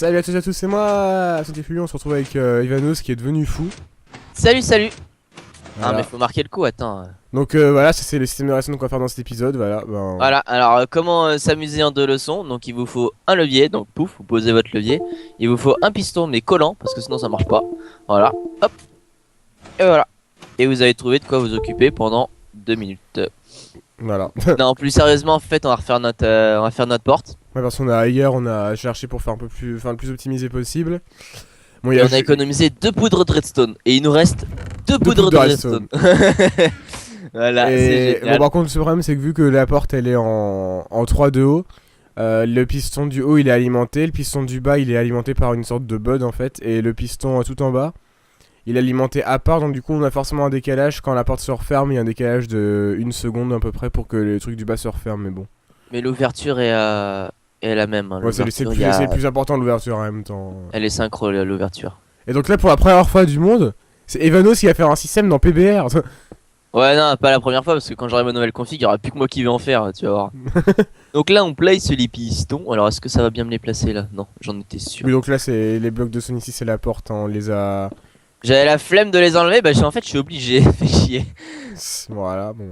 Salut à tous et à tous, c'est moi, c'était Fulio, on se retrouve avec Ivanos qui est devenu fou. Salut, salut. Voilà. Ah mais faut marquer le coup, attends. Donc voilà, ça c'est le système de réaction qu'on va faire dans cet épisode, voilà. Voilà, alors comment s'amuser en 2 leçons. Donc il vous faut un levier, donc pouf, vous posez votre levier. Il vous faut un piston mais collant, parce que sinon ça marche pas. Voilà, hop. Et voilà. Et vous avez trouvé de quoi vous occuper pendant 2 minutes. Voilà. Non, plus sérieusement, en fait, on va faire notre porte. Ouais, parce qu'on a ailleurs, on a cherché pour faire un peu plus, enfin le plus optimisé possible. Bon, Et on a économisé 2 poudres de redstone. Et il nous reste 2 poudres de redstone. Voilà, c'est Et génial. bon, par contre, ce problème, c'est que vu que la porte elle est en 3 de haut, le piston du haut il est alimenté, le piston du bas il est alimenté par une sorte de bud en fait, et le piston tout en bas il est alimenté à part, donc du coup on a forcément un décalage. Quand la porte se referme, il y a un décalage de 1 seconde à peu près pour que le truc du bas se referme, mais bon. Mais l'ouverture est la même. Hein, Ouais, c'est le plus important, l'ouverture en même temps. Elle est synchro, l'ouverture. Et donc là, pour la première fois du monde, c'est Evanos qui va faire un système dans PBR. Ouais, non, pas la première fois, parce que quand j'aurai ma nouvelle config, il y aura plus que moi qui vais en faire, tu vas voir. Donc là, on place les pistons. Alors, est-ce que ça va bien me les placer là? Non, j'en étais sûr. Oui, donc là, c'est les blocs de Sony, ici, c'est la porte, hein, on les a. J'avais la flemme de les enlever, bah en fait, je suis obligé. Fais chier. Voilà, bon.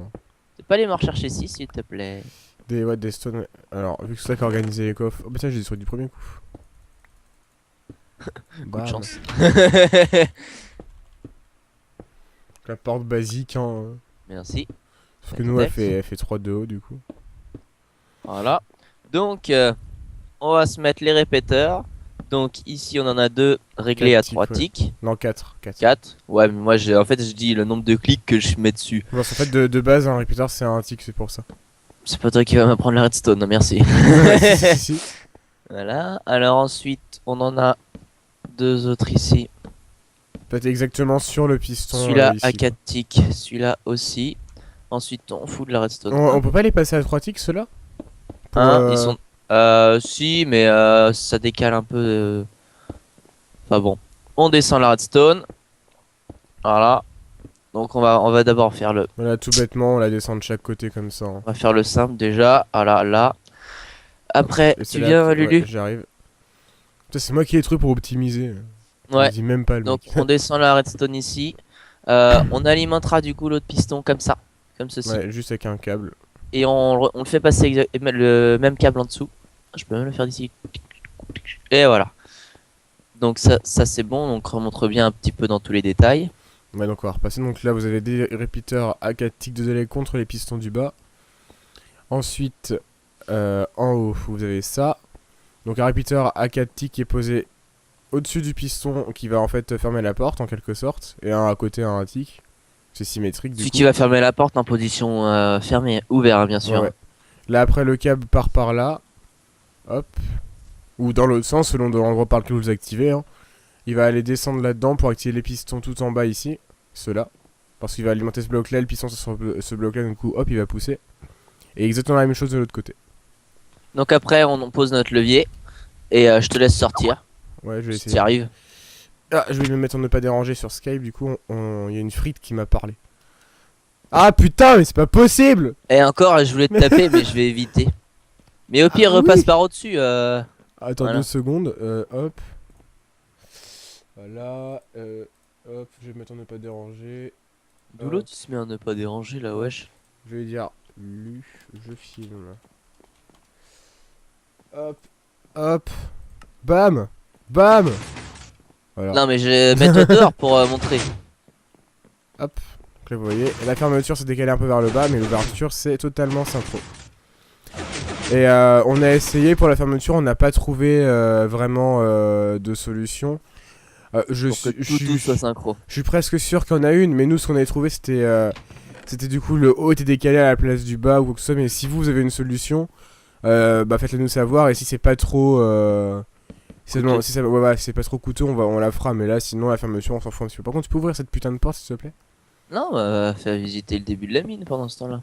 Tu peux pas aller me rechercher ici, s'il te plaît? Des stones. Ouais. Alors, vu que c'est ça qui a organisé les coffres. Oh, bah tiens, j'ai détruit du premier coup. Coup de chance. La porte basique, hein. Merci. Sauf que nous, elle fait 3 de haut, du coup. Voilà. Donc, on va se mettre les répéteurs. Donc, ici, on en a 2 réglés à 3 ouais. ticks. Non, 4. 4. Ouais, mais moi, en fait, je dis le nombre de clics que je mets dessus. En fait, de base, un répéteur, c'est un tick, c'est pour ça. C'est pas toi qui va m'apprendre la redstone, non, merci. si. Voilà. Alors, ensuite, on en a 2 autres ici. Peut-être exactement sur le piston. Celui-là Ici, à 4 ticks, celui-là aussi. Ensuite, on fout de la redstone. on peut pas les passer à 3 ticks, ceux-là Ils sont. Si, mais ça décale un peu. Enfin bon. On descend la redstone. Voilà. Donc on va d'abord faire le. Voilà, tout bêtement, on la descend de chaque côté comme ça. Hein. On va faire le simple déjà. Voilà, là. Après, Et tu là, viens, Lulu? Ouais, j'arrive. C'est moi qui ai truc pour optimiser. Ouais. Je dis même pas le Donc mec. on descend la redstone ici. On alimentera du coup l'autre piston comme ça. Comme ceci. Ouais, juste avec un câble. Et on le fait passer le même câble en dessous. Je peux même le faire d'ici. Et voilà. Donc ça c'est bon. Donc remontre bien un petit peu dans tous les détails. Ouais, donc on va repasser. Donc là, vous avez des répéteurs à 4 ticks de délai contre les pistons du bas. Ensuite, en haut, vous avez ça. Donc un répéteur à 4 ticks qui est posé au-dessus du piston qui va en fait fermer la porte en quelque sorte. Et un à côté, un tick. C'est symétrique du Celui coup. qui va fermer la porte en position fermée, ouvert bien sûr. Ouais. Là après le câble part par là. Hop. Ou dans l'autre sens selon de l'endroit par lequel vous activez. Hein. Il va aller descendre là-dedans pour activer les pistons tout en bas ici. Ceux-là. Parce qu'il va alimenter ce bloc là, le piston sur ce bloc là, du coup hop il va pousser. Et exactement la même chose de l'autre côté. Donc après on pose notre levier. Et je te laisse sortir. Ouais je vais Si essayer. tu y arrives. Ah je vais me mettre en ne pas déranger sur Skype du coup il y a une frite qui m'a parlé. Ah putain mais c'est pas possible. Et encore je voulais te taper mais je vais éviter. Mais au pire repasse oui. par au-dessus. Attends voilà. 2 secondes. Hop. Voilà. Hop je vais me mettre en ne pas déranger. D'où l'autre il se met à ne pas déranger là wesh. Je vais dire je filme. Hop, hop, bam, bam. Voilà. Non mais je vais mettre dehors pour montrer. Hop. Donc là vous voyez, la fermeture s'est décalée un peu vers le bas, mais l'ouverture c'est totalement synchro. Et on a essayé pour la fermeture, on n'a pas trouvé vraiment de solution. Pour que tout soit synchro. Je suis presque sûr qu'il y en a une, mais nous ce qu'on avait trouvé c'était du coup le haut était décalé à la place du bas ou quoi que ce soit. Mais si vous avez une solution, bah faites-le nous savoir. Et si c'est pas trop si c'est pas trop coûteux, on la fera. Mais là sinon la fermeture on s'en fout un petit peu. Par contre tu peux ouvrir cette putain de porte s'il te plaît? Non, faire visiter le début de la mine pendant ce temps-là.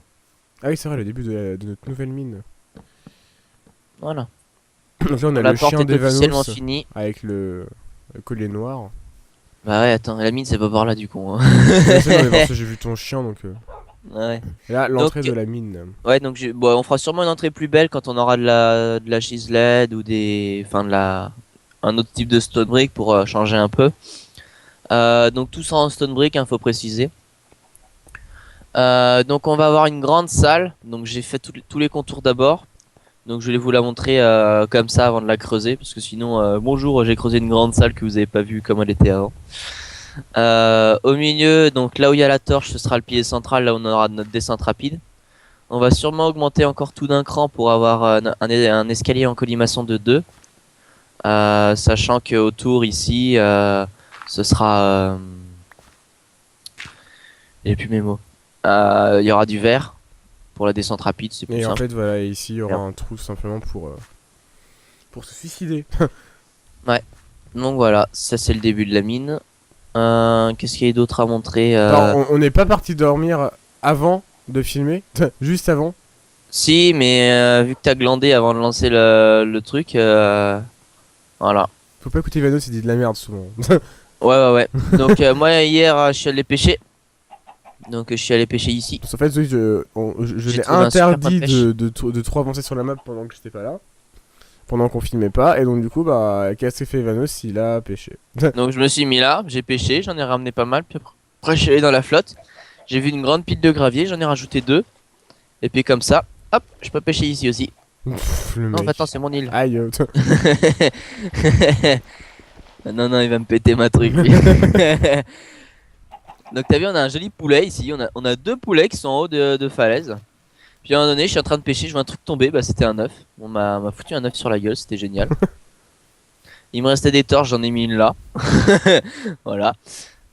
Ah oui c'est vrai, le début de notre nouvelle mine. Voilà. Donc là on a La le porte chien est officiellement d'Evanos finie. avec le collier noir. Bah ouais, attends, la mine c'est pas par là du coup. Hein. Je sais, non, mais parce que j'ai vu ton chien donc. Ouais. Et là l'entrée Donc, de la mine. Ouais, donc bon, on fera sûrement une entrée plus belle quand on aura de la chiselette ou des. Enfin, de la. un autre type de stone brick pour changer un peu. Donc tout ça en stone brick, hein, faut préciser. Donc on va avoir une grande salle. Donc j'ai fait tous les contours d'abord. Donc je vais vous la montrer comme ça avant de la creuser, parce que sinon, bonjour, j'ai creusé une grande salle que vous avez pas vu comme elle était avant. Au milieu, donc là où il y a la torche, ce sera le pilier central, là où on aura notre descente rapide. On va sûrement augmenter encore tout d'un cran pour avoir un escalier en colimaçon de 2. Sachant que autour ici, ce sera... j'ai plus mes mots. Il y aura du verre pour la descente rapide, c'est plus Et en simple. fait, voilà, ici, il y aura un trou simplement pour se suicider. Donc voilà, ça c'est le début de la mine. Qu'est-ce qu'il y a d'autre à montrer Alors, on n'est pas parti dormir avant de filmer, juste avant. Si, mais vu que t'as glandé avant de lancer le truc, voilà. Faut pas écouter Vano, c'est dit de la merde souvent. Ouais. Donc moi hier, je suis allé pêcher. Donc je suis allé pêcher ici. En fait, oui, je J'ai l'ai trouvé un super interdit point de de trop avancer sur la map pendant que j'étais pas là. Pendant qu'on filmait pas, et donc du coup, bah, qu'est-ce que fait Vanos? Il a pêché. Donc je me suis mis là, j'ai pêché, j'en ai ramené pas mal. Puis après je suis allé dans la flotte. J'ai vu une grande pile de gravier, j'en ai rajouté 2. Et puis comme ça, hop, je peux pêcher ici aussi. Pff, le Non, mec. attends, c'est mon île. Aïe. Non, il va me péter ma truc. lui. Donc t'as vu, on a un joli poulet ici. On a 2 poulets qui sont en haut de falaise. Puis à un moment donné, je suis en train de pêcher, je vois un truc tomber. Bah c'était un œuf. On m'a foutu un œuf sur la gueule, c'était génial. Il me restait des torches, j'en ai mis une là. Voilà.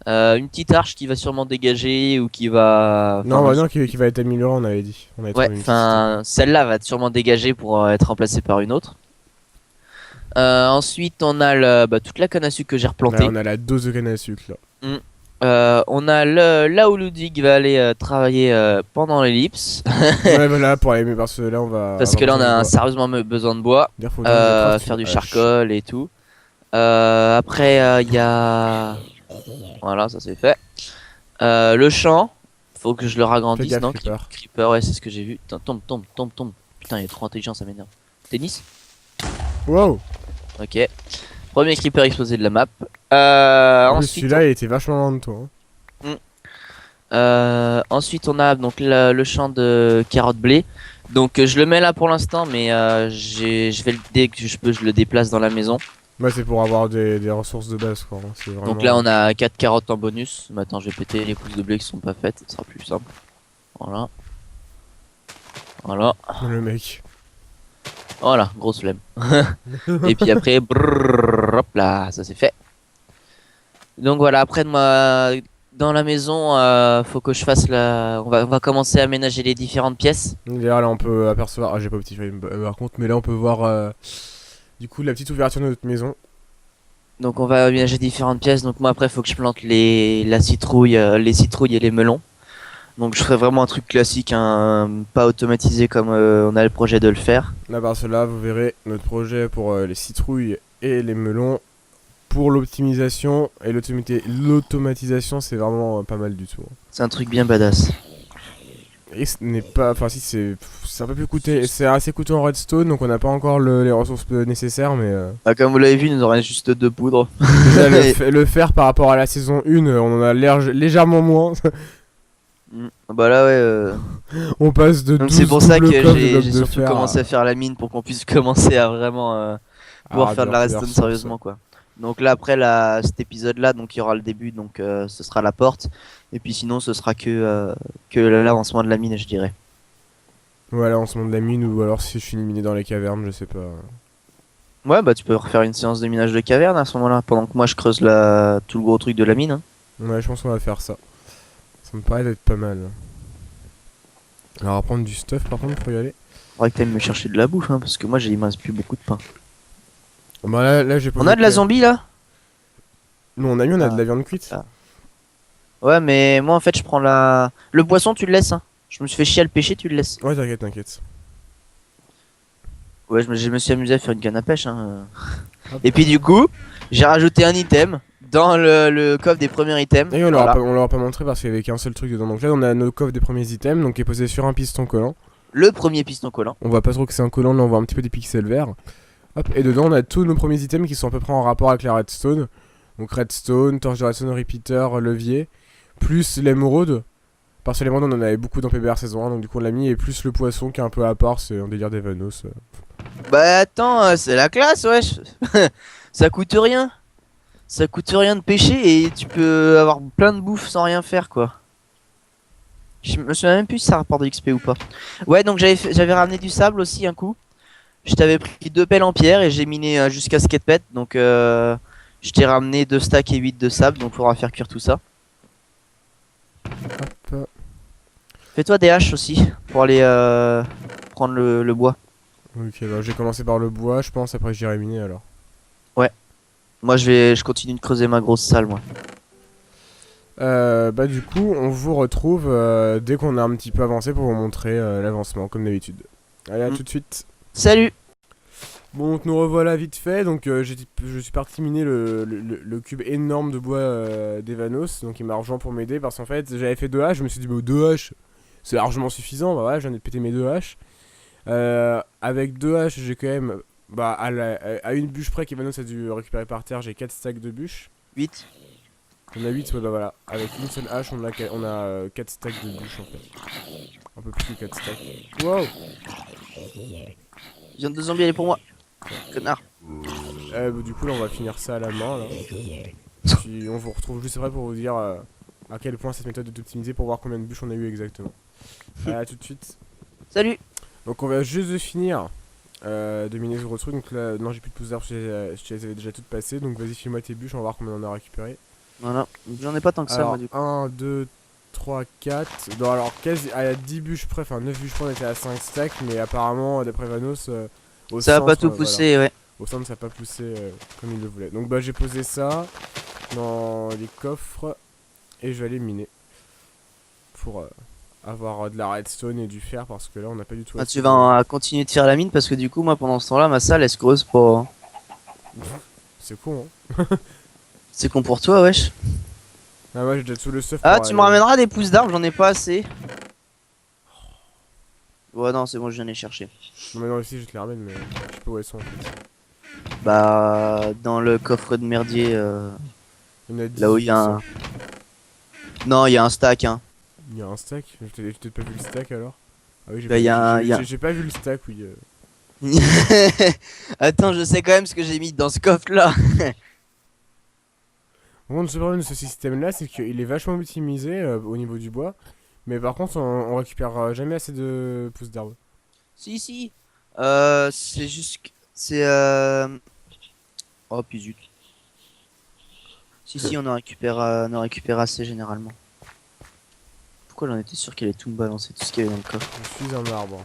Une petite arche qui va sûrement dégager ou qui va. Non, enfin, bah non, qui va être amélioré, on avait dit. On avait Ouais, trouvé une enfin, celle-là va sûrement dégager pour être remplacée par une autre. Ensuite, on a toute la canne à sucre que j'ai petite- replantée. Là, on a la dose de canne à sucre là. On a là où Ludwig va aller travailler pendant l'ellipse. Ouais, voilà, pour aller, mais parce que là, on va. Parce que là, on avoir a sérieusement besoin de bois. besoin de bois. D'ailleurs, faut bien que je craft Faire du une hache. charcoal et tout. Après, il y a. Voilà, ça c'est fait. Le champ, faut que je le Fais ragrandisse, gaffe, non? Creeper. Creeper, ouais, c'est ce que j'ai vu. Putain, tombe. Putain, il est trop intelligent, ça m'énerve. Tennis? Wow! Ok. Premier creeper explosé de la map. En plus, Ensuite, celui-là, il était vachement loin de toi. ensuite, on a donc le champ de carottes blé. Donc, je le mets là pour l'instant, mais dès que je peux, je le déplace dans la maison. Bah, c'est pour avoir des ressources de base, quoi. Hein. C'est vraiment... Donc là, on a 4 carottes en bonus. Mais attends, je vais péter les pousses de blé qui sont pas faites, ça sera plus simple. Voilà. Le mec. Voilà, grosse flemme. Et puis après, brrr, hop là, ça c'est fait. Donc voilà, après dans la maison, faut que je fasse on va commencer à aménager les différentes pièces. D'ailleurs, là, on peut apercevoir. Ah, j'ai pas petit frame par contre, mais là, on peut voir du coup la petite ouverture de notre maison. Donc on va aménager différentes pièces. Donc moi après, faut que je plante la citrouille, les citrouilles et les melons. Donc je ferai vraiment un truc classique, hein, pas automatisé comme on a le projet de le faire. Là, par cela, vous verrez notre projet pour les citrouilles et les melons. Pour l'optimisation et l'automatisation, c'est vraiment pas mal du tout. C'est un truc bien badass. Et ce n'est pas. Enfin, si, c'est un peu plus coûteux. C'est assez coûteux en redstone, donc on n'a pas encore les ressources nécessaires, mais. Bah, comme vous l'avez vu, nous aurons juste 2 poudres. Déjà, le faire par rapport à la saison 1, on en a l'air légèrement moins. Bah là ouais. On passe de Donc 12 c'est pour ça que double coffres de j'ai blocs de surtout fer commencé à faire la mine pour qu'on puisse commencer à vraiment pouvoir faire de la redstone ressources. sérieusement quoi. Donc là après cet épisode là, donc il y aura le début, donc ce sera la porte. Et puis sinon ce sera que l'avancement de la mine, je dirais. Voilà, on se monte de la mine, ou alors si je suis miné dans les cavernes, je sais pas. Ouais bah tu peux refaire une séance de minage de caverne à ce moment là, pendant que moi je creuse tout le gros truc de la mine. Hein. Ouais, je pense qu'on va faire ça. Ça me paraît d'être pas mal. Alors, on va prendre du stuff par contre pour y aller. Faudrait que t'ailles me chercher de la bouffe, hein, parce que moi il me reste plus beaucoup de pain. Bah là j'ai pas. On a de la zombie là? Non, on a mis, on a de Ah. la viande cuite. Ah. Ouais mais moi en fait je prends le poisson tu le laisses hein. Je me suis fait chier à le pêcher, tu le laisses. Ouais, t'inquiète. Ouais je me suis amusé à faire une canne à pêche hein. Hop. Et puis du coup j'ai rajouté un item dans le coffre des premiers items. Et on Voilà. leur a pas montré parce qu'il y avait qu'un seul truc dedans. Donc là, on a nos coffres des premiers items, donc qui est posé sur un piston collant. Le premier piston collant. On voit pas trop que c'est un collant, là on voit un petit peu des pixels verts. Hop, et dedans on a tous nos premiers items qui sont à peu près en rapport avec la redstone. Donc redstone, torche de redstone, repeater, levier, plus l'émeraude. Parce que l'émeraude on en avait beaucoup dans PBR saison 1, donc du coup on l'a mis, et plus le poisson qui est un peu à part, c'est un délire d'Evanos. Bah attends, c'est la classe, wesh. Ça coûte rien. Ça coûte rien de pêcher et tu peux avoir plein de bouffe sans rien faire, quoi. Je me souviens même plus si ça rapporte de XP ou pas. Ouais, donc j'avais ramené du sable aussi un coup. Je t'avais pris 2 pelles en pierre et j'ai miné jusqu'à ce qu'elle pète. Donc je t'ai ramené 2 stacks et 8 de sable, donc faudra faire cuire tout ça. Hop. Fais-toi des haches aussi pour aller prendre le bois. Ok, bah j'ai commencé par le bois, je pense, après j'irai miner alors. Moi je continue de creuser ma grosse salle, moi. Bah du coup, on vous retrouve dès qu'on a un petit peu avancé pour vous montrer l'avancement, comme d'habitude. Allez, à tout de suite. Salut! Bon, donc nous revoilà vite fait, donc je suis parti miner le cube énorme de bois d'Evanos, donc il m'a rejoint pour m'aider, parce qu'en fait, j'avais fait 2 haches, je me suis dit, bah 2 haches, c'est largement suffisant, bah voilà, je viens de péter mes 2 haches. Avec 2 haches, j'ai quand même, bah à une bûche près qu'Evanos a dû récupérer par terre, j'ai 4 stacks de bûches. 8. On a 8, ouais, bah voilà. Avec une seule hache, on a 4 stacks de bûches en fait. Un peu plus que 4 stacks. Wow! Viens de zombies, elle est pour moi. Connard. Bah, du coup, là, on va finir ça à la main. Là. Puis on vous retrouve juste après pour vous dire à quel point cette méthode est optimisée pour voir combien de bûches on a eu exactement. Allez, à tout de suite. Salut! Donc, on va juste de finir de miner ce gros truc. Donc là, non, j'ai plus de pouces d'arbres, je les avais déjà toutes passées. Donc, vas-y, file-moi tes bûches, on va voir combien on a récupéré. Voilà, j'en ai pas tant que ça, Alors, moi, du coup. 1, 2, 3, 4. Non, alors, quasi à 10 bûches près, enfin 9 bûches près, on était à 5 stacks. Mais apparemment, d'après Vanos, au Ça va pas centre, tout voilà. pousser, ouais. Au centre, ça n'a pas poussé comme il le voulait. Donc, bah, j'ai posé ça dans les coffres et je vais aller miner pour avoir de la redstone et du fer parce que là, on n'a pas du tout. Ah, assez tu vas continuer de faire la mine parce que du coup, moi, pendant ce temps-là, ma salle, elle se creuse pas. Hein. C'est con, hein. C'est con pour toi, wesh. Ah, moi, j'ai déjà tout le stuff. Ah, pour tu aller- me ramèneras des pousses d'arbres, j'en ai pas assez. Ouais, non, c'est bon, je viens les chercher. Non, mais non, ici, je te les ramène, mais je sais pas où elles sont en fait. Bah, dans le coffre de merdier, Il y en a 10. là où il y a un. Non, il y a un stack, hein. Il y a un stack. J'ai peut-être pas vu le stack alors. Ah oui, Bah, il y a un- j'ai pas vu le stack, oui. Attends, je sais quand même ce que j'ai mis dans ce coffre-là. Bon, le seul problème de ce système là, c'est qu'il est vachement optimisé au niveau du bois. Mais par contre, on récupère jamais assez de pousses d'arbres. Si, si. C'est juste que. C'est. Oh, puis zut. Si, si, on en récupère assez généralement. Pourquoi j'en étais sûr qu'elle allait tout me balancer, tout ce qu'il y avait dans le coffre? Je suis un arbre.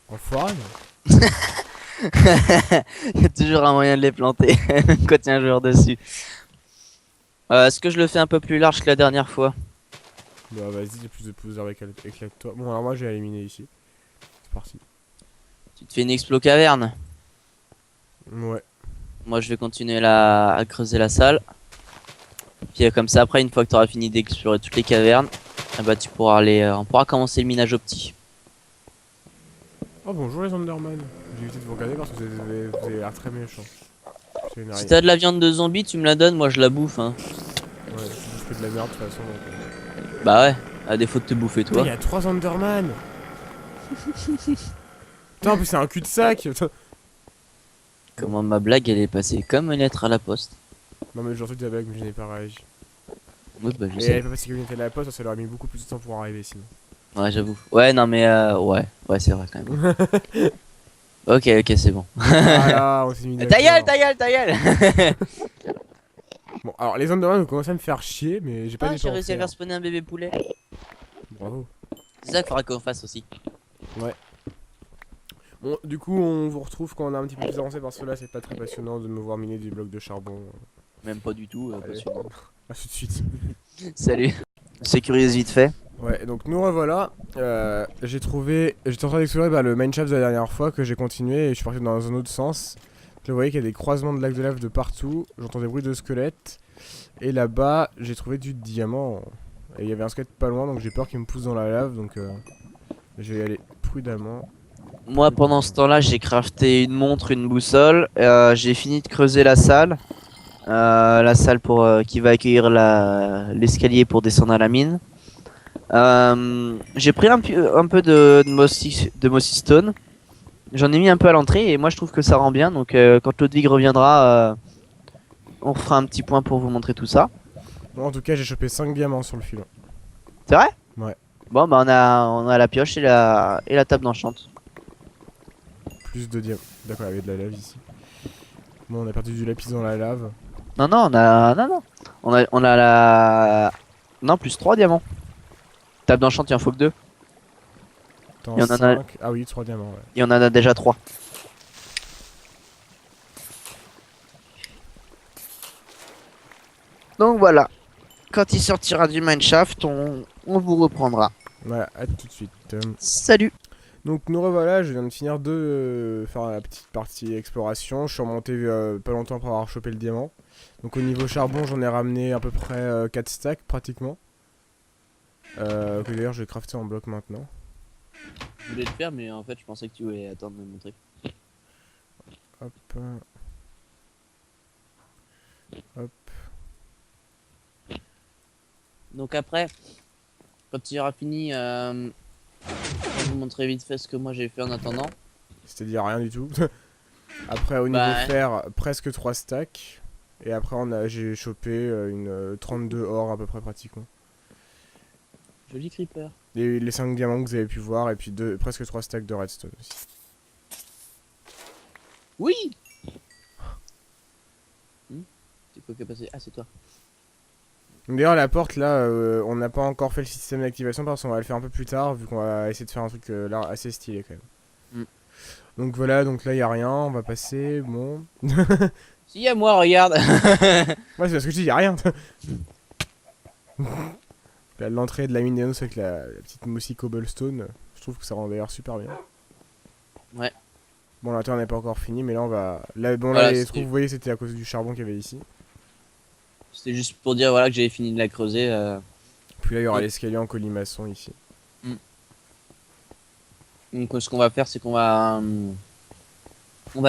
Enfoiré. Il y a toujours un moyen de les planter quand il y a un joueur dessus. Est-ce que je le fais un peu plus large que la dernière fois? Bah vas-y, j'ai plus de pousses d'arbres éclate-toi. Bon, alors moi, j'ai éliminé ici. C'est parti. Tu te fais une explo caverne. Ouais. Moi je vais continuer à creuser la salle. Puis comme ça après une fois que tu auras fini d'explorer toutes les cavernes, eh bah tu pourras aller, on pourra commencer le minage au petit. Oh bonjour les Enderman. J'ai évité de vous regarder parce que vous avez l'air très méchant. C'est une Si araignée. t'as de la viande de zombie tu me la donnes, moi je la bouffe hein. Ouais, je fais de la merde de toute façon. Donc, Bah ouais, à défaut de te bouffer il toi. y a 3 Enderman. Putain, en plus c'est un cul-de-sac. Putain. Comment ma blague elle est passée comme une lettre à la poste. Non mais j'ai entendu la blague mais je n'ai pas réagi. Ouais bah je Et elle sais. est pas passée comme une était à la poste, ça leur a mis beaucoup plus de temps pour arriver sinon. Ouais j'avoue. Ouais non mais ouais c'est vrai quand même. Ok c'est bon. Voilà, on s'est mis Ta gueule, d'accord. ta gueule, ta gueule. Bon, alors les Enderman ont commencé à me faire chier, mais j'ai pas Ah, du j'ai temps. réussi à faire spawner un bébé poulet. Bravo. C'est ça qu'il faudra qu'on fasse aussi. Bon, du coup, on vous retrouve quand on a un petit peu plus avancé parce que là, c'est pas très passionnant de me voir miner des blocs de charbon. Même pas du tout. Allez. Pas sûr. À tout de suite. Salut. Sécurise vite fait. Ouais, donc nous revoilà. J'étais en train d'explorer le mine shaft de la dernière fois que j'ai continué et je suis parti dans un autre sens. Donc là, vous voyez qu'il y a des croisements de lacs de lave de partout. J'entends des bruits de squelettes. Et là-bas, j'ai trouvé du diamant. Et il y avait un squelette pas loin, donc j'ai peur qu'il me pousse dans la lave. Donc je vais y aller prudemment. Moi, pendant ce temps-là, j'ai crafté une montre, une boussole. J'ai fini de creuser la salle pour qui va accueillir l'escalier pour descendre à la mine. J'ai pris un peu de Mossy Stone. J'en ai mis un peu à l'entrée et moi je trouve que ça rend bien. Donc quand Ludwig reviendra, on fera un petit point pour vous montrer tout ça. Moi, en tout cas, j'ai chopé 5 diamants sur le filon. C'est vrai? Ouais. Bon bah on a la pioche et la table d'enchante. Plus de diamants. D'accord, il y avait de la lave ici. Bon, on a perdu du lapis dans la lave. Non non non. On a la non plus 3 diamants. Table d'enchante il en faut que 2. Attends, Il y en a 5. Ah oui, 3 diamants, ouais. Il y en a déjà 3. Donc voilà. Quand il sortira du mineshaft, on vous reprendra. Voilà, à tout de suite. Salut. Donc nous revoilà, je viens de finir de faire la petite partie exploration. Je suis remonté pas longtemps après avoir chopé le diamant. Donc au niveau charbon, j'en ai ramené à peu près 4 stacks pratiquement. Que d'ailleurs je vais crafter en bloc maintenant. Je voulais le faire, mais en fait, je pensais que tu voulais attendre de me montrer. Hop. Hop. Donc après, quand tu auras fini, je vais vous montrer vite fait ce que moi j'ai fait en attendant. C'est-à-dire rien du tout. Après au niveau Bah, fer, presque 3 stacks. Et après j'ai chopé une 32 or à peu près pratiquement. Joli creeper. Les 5 diamants que vous avez pu voir et puis presque 3 stacks de redstone aussi. Oui. C'est quoi qui est passé? Ah, c'est toi. D'ailleurs la porte là, on n'a pas encore fait le système d'activation parce qu'on va le faire un peu plus tard vu qu'on va essayer de faire un truc là assez stylé quand même. Donc voilà, donc là il y a rien, on va passer, bon. Si, à moi, regarde. Ouais, c'est parce que je dis, y a rien. L'entrée de la mine d'Enos avec la petite mossy cobblestone, je trouve que ça rend d'ailleurs super bien. Ouais. Bon, la terre n'est pas encore finie, mais là on va. Là, bon, Voilà, là, les trous, vous voyez, c'était à cause du charbon qu'il y avait ici. C'était juste pour dire voilà que j'avais fini de la creuser. Puis là, il y aura Et- l'escalier en colimaçon ici. Donc ce qu'on va faire, c'est qu'on va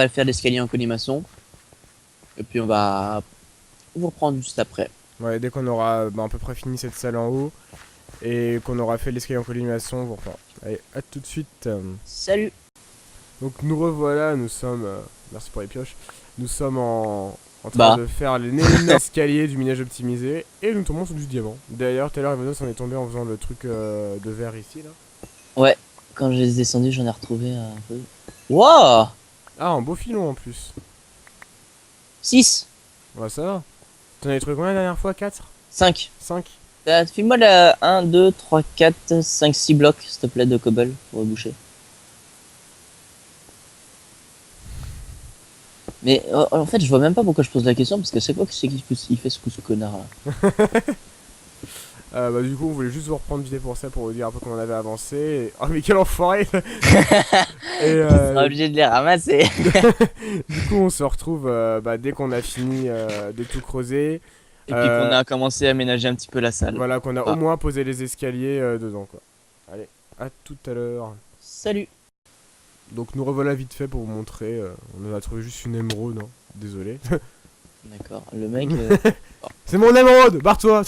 faire l'escalier en colimaçon. Et puis on va vous reprendre juste après. Ouais, dès qu'on aura à peu près fini cette salle en haut et qu'on aura fait l'escalier en colimaçon, on vous reprend. Allez, à tout de suite. Salut. Donc nous revoilà, nous sommes. Merci pour les pioches. Nous sommes en train de faire l'escalier du minage optimisé et nous tombons sur du diamant. D'ailleurs, tout à l'heure, Evanos en est tombé en faisant le truc de verre ici là. Ouais, quand je les ai descendus, j'en ai retrouvé un peu. Wouah. Ah, un beau filon en plus. 6. Ouais, ça va. T'en avais trouvé combien la dernière fois? 4? 5. 5? Fais-moi la 1, 2, 3, 4, 5, 6 blocs, s'il te plaît, de cobble pour reboucher. Mais en fait, je vois même pas pourquoi je pose la question parce que c'est quoi que c'est qui fait ce coup ce connard là. Bah du coup on voulait juste vous reprendre vite pour ça pour vous dire un peu comment on avait avancé et... Oh mais quel enfoiré. Et Tu seras obligé de les ramasser. du coup on se retrouve dès qu'on a fini de tout creuser. Et puis qu'on a commencé à aménager un petit peu la salle. Voilà, qu'on a Ah. au moins posé les escaliers dedans quoi. Allez, à tout à l'heure. Salut. Donc nous revoilà vite fait pour vous montrer. On a trouvé juste une émeraude, hein. Désolé. D'accord, le mec... C'est mon émeraude, barre-toi.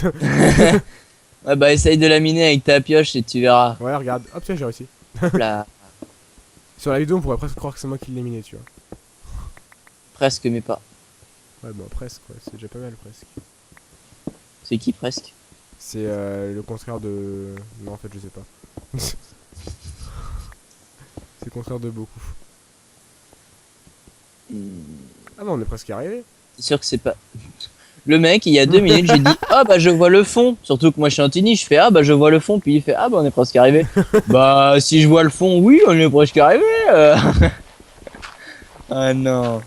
Ouais bah essaye de la miner avec ta pioche et tu verras. Ouais, regarde, hop tiens j'ai réussi. Là, Sur la vidéo on pourrait presque croire que c'est moi qui l'ai miné, tu vois. presque mais pas. Ouais bah presque, ouais. C'est déjà pas mal presque. C'est qui presque? C'est le contraire de... Non en fait je sais pas. C'est le contraire de beaucoup. Ah bah on est presque arrivé. C'est sûr que c'est pas... Le mec, il y a 2 minutes, j'ai dit ah bah je vois le fond. Surtout que moi je suis Antini, je fais ah bah je vois le fond. Puis il fait ah bah on est presque arrivé. Bah si je vois le fond, oui, on est presque arrivé. Ah non.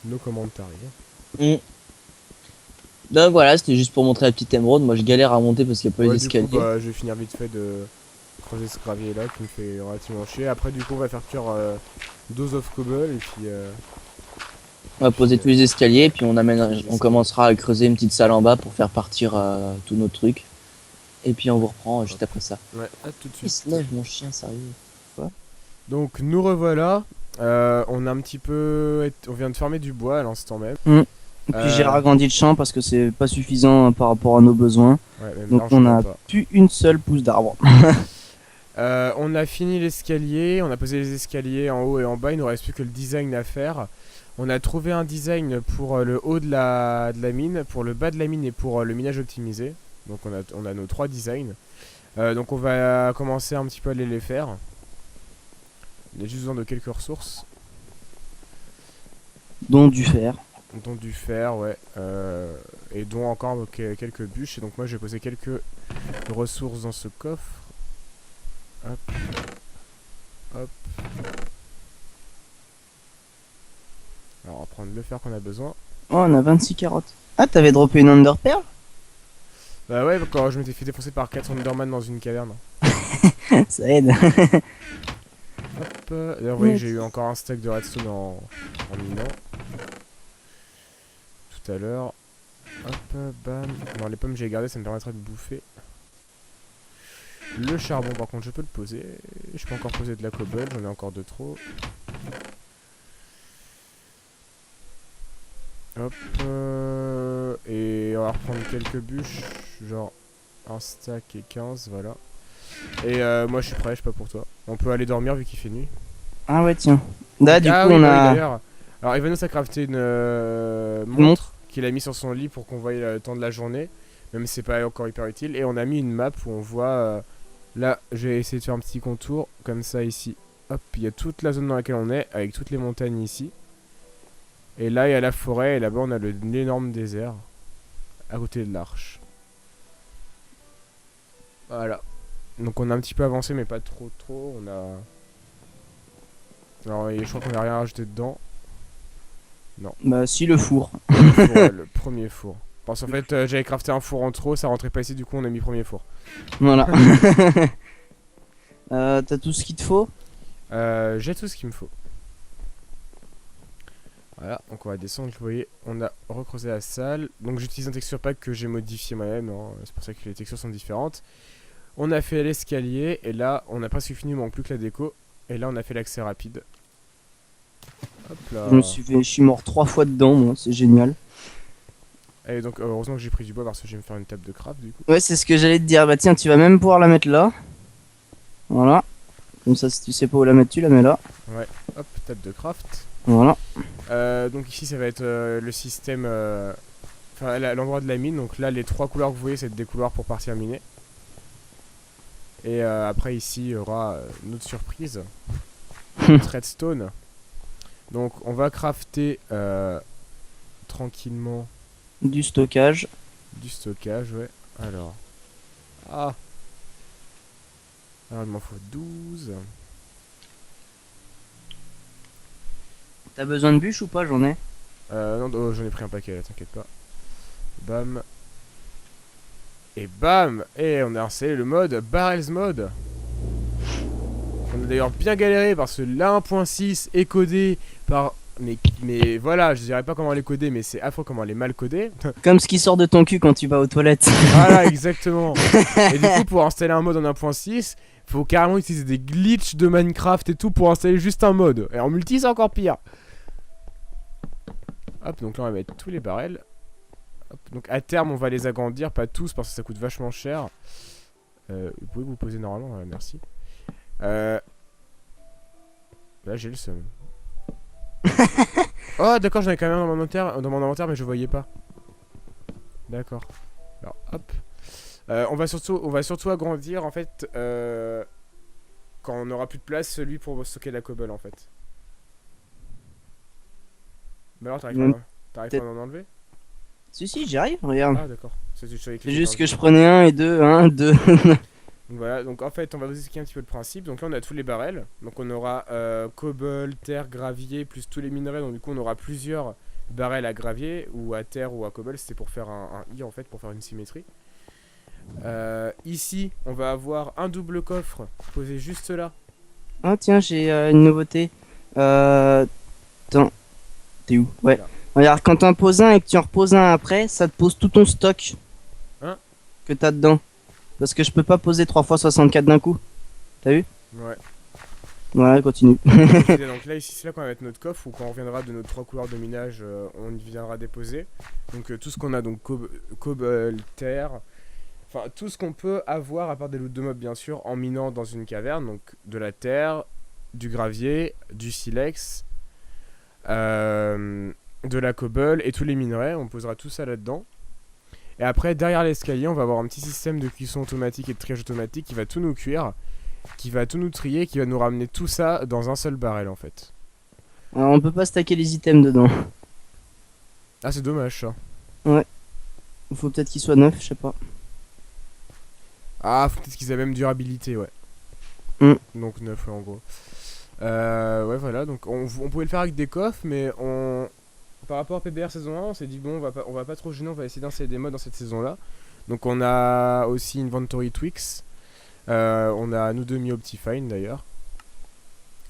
No commentaires. Donc voilà, c'était juste pour montrer la petite émeraude. Moi je galère à monter parce qu'il n'y a pas Ouais, les du escaliers. coup je vais finir vite fait de creuser ce gravier là qui me fait relativement chier. Après du coup on va faire cuire dose of cobble et puis On va poser tous les escaliers, puis on commencera à creuser une petite salle en bas pour faire partir tous nos trucs. Et puis on vous reprend juste après ça. ouais, à tout de Il suite. se lève mon chien, sérieux. Quoi? Donc nous revoilà. On a un petit peu... On vient de fermer du bois à l'instant même. Et puis j'ai agrandi le champ parce que c'est pas suffisant par rapport à nos besoins. Ouais, même Donc on largement a pas. plus une seule pousse d'arbre. On a fini l'escalier, on a posé les escaliers en haut et en bas, il nous reste plus que le design à faire. On a trouvé un design pour le haut de la mine, pour le bas de la mine et pour le minage optimisé. Donc on a nos 3 designs. Donc on va commencer un petit peu à aller les faire. On a juste besoin de quelques ressources. Dont du fer. Dont du fer, ouais. Et dont encore quelques bûches. Et donc moi j'ai posé quelques ressources dans ce coffre. Hop. Hop. Alors on va prendre le fer qu'on a besoin. Oh, on a 26 carottes. Ah, t'avais droppé une Ender Pearl? Bah ouais, quand je m'étais fait défoncer par 4 Enderman dans une caverne. Ça aide. Hop. D'ailleurs, vous voyez, j'ai eu encore un stack de redstone en minant. Tout à l'heure. Hop, bam. Non, les pommes j'ai gardé, ça me permettra de bouffer. Le charbon, par contre, je peux le poser. Je peux encore poser de la cobble, j'en ai encore de trop. Hop. Et on va reprendre quelques bûches. Genre un stack et 15, voilà. Et moi je suis prêt, je sais pas pour toi. On peut aller dormir vu qu'il fait nuit. Ah ouais, tiens. Là, du coup, oui, on bah oui, a... d'ailleurs. Alors Ivanos a crafté une montre montre. qu'il a mis sur son lit pour qu'on voie le temps de la journée. Même si c'est pas encore hyper utile. Et on a mis une map où on voit... là, j'ai essayé de faire un petit contour. Comme ça ici. Hop, il y a toute la zone dans laquelle on est. Avec toutes les montagnes ici. Et là, il y a la forêt. Et là-bas, on a l'énorme désert. À côté de l'arche. Voilà. Donc on a un petit peu avancé mais pas trop. On a... Alors je crois qu'on a rien rajouté dedans. Non. Bah si, le four. Le four, ouais, le premier four. Parce qu'en fait j'avais crafté un four en trop, ça rentrait pas ici, du coup on a mis premier four. Voilà. T'as tout ce qu'il te faut? J'ai tout ce qu'il me faut. Voilà, donc on va descendre, vous voyez, on a recreusé la salle. Donc j'utilise un texture pack que j'ai modifié moi-même, hein. C'est pour ça que les textures sont différentes. On a fait l'escalier, et là on a presque fini, il manque plus que la déco. Et là on a fait l'accès rapide. Hop là. Je suis mort 3 fois dedans, moi, c'est génial. Et donc heureusement que j'ai pris du bois parce que je vais me faire une table de craft du coup. Ouais, c'est ce que j'allais te dire. Bah tiens, tu vas même pouvoir la mettre là. Voilà. Comme ça, si tu sais pas où la mettre, tu la mets là. Ouais, hop, table de craft. Voilà. Donc ici ça va être le système, enfin l'endroit de la mine. Donc là les 3 couloirs que vous voyez c'est des couloirs pour partir miner. Et après ici il y aura une autre surprise. Redstone. Donc on va crafter tranquillement Du stockage. du stockage, ouais. Alors. Ah. Alors il m'en faut 12. T'as besoin de bûches ou pas? J'en ai. Non, oh, j'en ai pris un paquet là, t'inquiète pas. Bam. Et bam. Et on a installé le mode Barrels Mode. On a d'ailleurs bien galéré parce que la 1.6 est codé par... Mais voilà, je dirais pas comment elle est codée, mais c'est affreux comment elle est mal codée. Comme ce qui sort de ton cul quand tu vas aux toilettes. Voilà, exactement. Et du coup, pour installer un mode en 1.6, faut carrément utiliser des glitches de Minecraft et tout pour installer juste un mode. Et en multi, c'est encore pire. Hop, donc là, on va mettre tous les barrels. Hop, donc à terme, on va les agrandir, pas tous parce que ça coûte vachement cher. Vous pouvez vous poser normalement, ouais, merci. Là, j'ai le seum. Oh, d'accord, j'en ai quand même un dans mon inventaire, mais je voyais pas. D'accord. Alors, hop. On va surtout agrandir, en fait, quand on aura plus de place, celui pour stocker la cobble, en fait. Mais alors, t'arrives pas à en enlever? Si, j'y arrive, regarde. Ah, d'accord. C'est juste que je prenais un et deux, un, deux. Donc voilà, donc en fait on va vous expliquer un petit peu le principe. Donc là on a tous les barrels. Donc on aura cobble, terre, gravier, plus tous les minerais. Donc du coup on aura plusieurs barrels à gravier, ou à terre ou à cobble. C'était pour faire un I en fait, pour faire une symétrie. Ici on va avoir un double coffre posé juste là. Ah tiens, j'ai une nouveauté. Attends, t'es où? Ouais. Là. Regarde, quand t'en poses un et que tu en reposes un après, ça te pose tout ton stock que t'as dedans. Parce que je peux pas poser 3 fois 64 d'un coup. T'as vu? Ouais. Ouais, continue. Donc là, ici, c'est là qu'on va mettre notre coffre, ou quand on reviendra de nos 3 couloirs de minage, on y viendra déposer. Donc tout ce qu'on a, donc cobble, terre, enfin tout ce qu'on peut avoir à part des loots de mobs bien sûr, en minant dans une caverne, donc de la terre, du gravier, du silex, de la cobble et tous les minerais, on posera tout ça là-dedans. Et après, derrière l'escalier, on va avoir un petit système de cuisson automatique et de triage automatique qui va tout nous cuire, qui va tout nous trier, qui va nous ramener tout ça dans un seul barrel en fait. Alors, on peut pas stacker les items dedans. Ah, c'est dommage ça. Il faut peut-être qu'il soit neuf, je sais pas. Ah, faut peut-être qu'ils aient même durabilité, ouais. Mm. Donc 9 ouais, en gros. Ouais, voilà, donc on pouvait le faire avec des coffres, mais par rapport à PBR saison 1, on s'est dit bon, on va pas trop gêner, on va essayer d'installer des mods dans cette saison-là. Donc on a aussi Inventory Tweaks. On a nous deux mis Optifine d'ailleurs.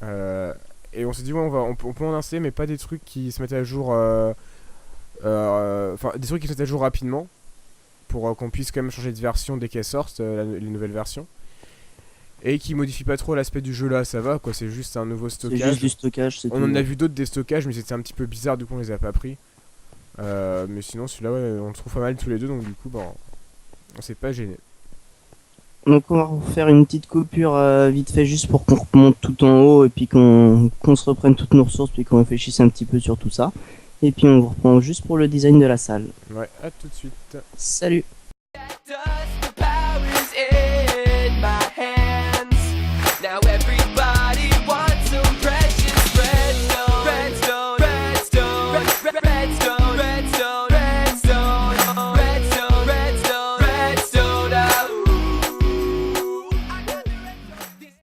Et on s'est dit ouais, on peut en installer, mais pas des trucs qui se mettent à jour. Enfin, des trucs qui se mettent à jour rapidement. Pour qu'on puisse quand même changer de version dès qu'elles sortent, les nouvelles versions. Et qui modifie pas trop l'aspect du jeu là, ça va quoi, c'est juste un nouveau C'est stockage. juste du stockage, c'est tout. On en a vu d'autres des stockages, mais c'était un petit peu bizarre, du coup on les a pas pris. Mais sinon celui-là, ouais, on le trouve pas mal tous les deux, donc du coup, bon, on s'est pas gêné. Donc on va faire une petite coupure vite fait juste pour qu'on remonte tout en haut et puis qu'on se reprenne toutes nos ressources puis qu'on réfléchisse un petit peu sur tout ça. Et puis on vous reprend juste pour le design de la salle. Ouais, à tout de suite. Salut!